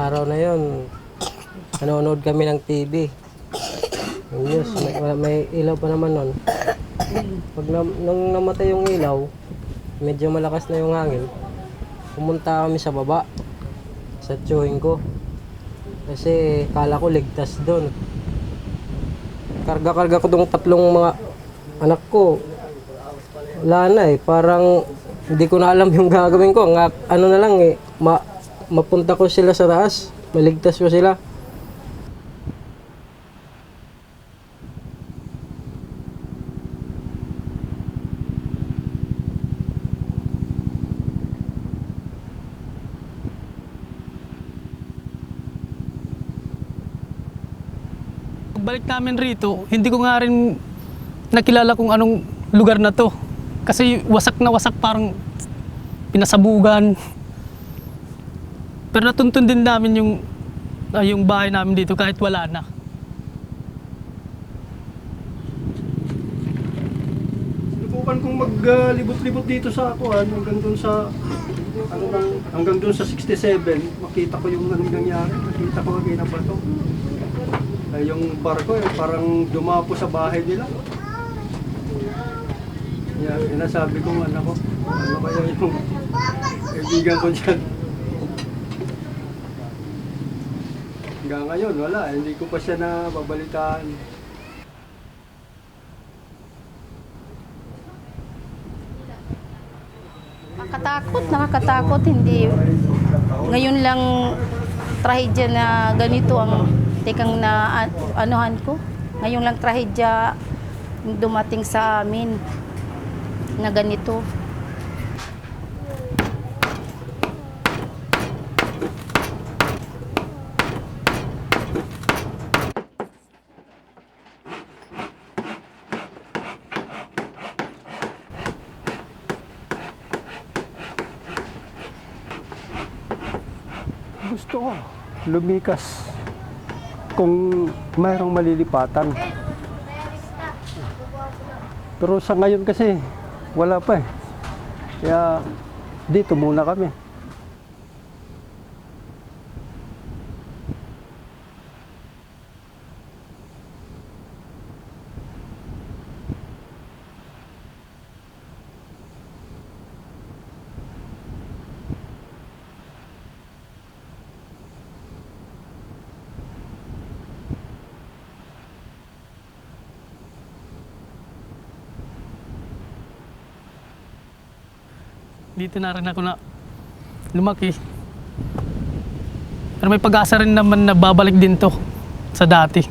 araw na yon, nanonood kami ng TV. Yung news, may ilaw pa naman nun. Nung namatay yung ilaw, medyo malakas na yung hangin. Pumunta kami sa baba, sa tiyuhin ko. Kasi kala ko ligtas doon. Karga-karga ko tong tatlong mga anak ko. Wala na eh, parang hindi ko na alam yung gagawin ko. Ano na lang eh, mapunta ko sila sa taas, maligtas ko sila. Pagbalik namin rito, hindi ko nga rin nakilala kung anong lugar na to. Kasi wasak na wasak, parang pinasabugan. Pero natuntun din namin yung bahay namin dito kahit wala na. Subukan kong maglibot-libot dito sa Akuan hanggang doon sa 67. Makita ko yung nangyayari. Makita ko ang ginabato. Yung barko parang dumapo sa bahay nila. Sinasabi ko ano kaya yung kaibigan ko dyan. Hanggang ngayon wala, hindi ko pa siya nababalitaan. Nakakatakot, hindi. Ngayon lang trahedya na ganito ang tekang na anuhan ko. Ngayon lang trahedya dumating sa amin na ganito. Gusto ko lumikas kung mayroong malilipatan. Pero sa ngayon kasi wala pa eh. Kaya dito muna kami. Dito na rin ako na lumaki. Pero may pag-asa rin naman na babalik din to sa dati.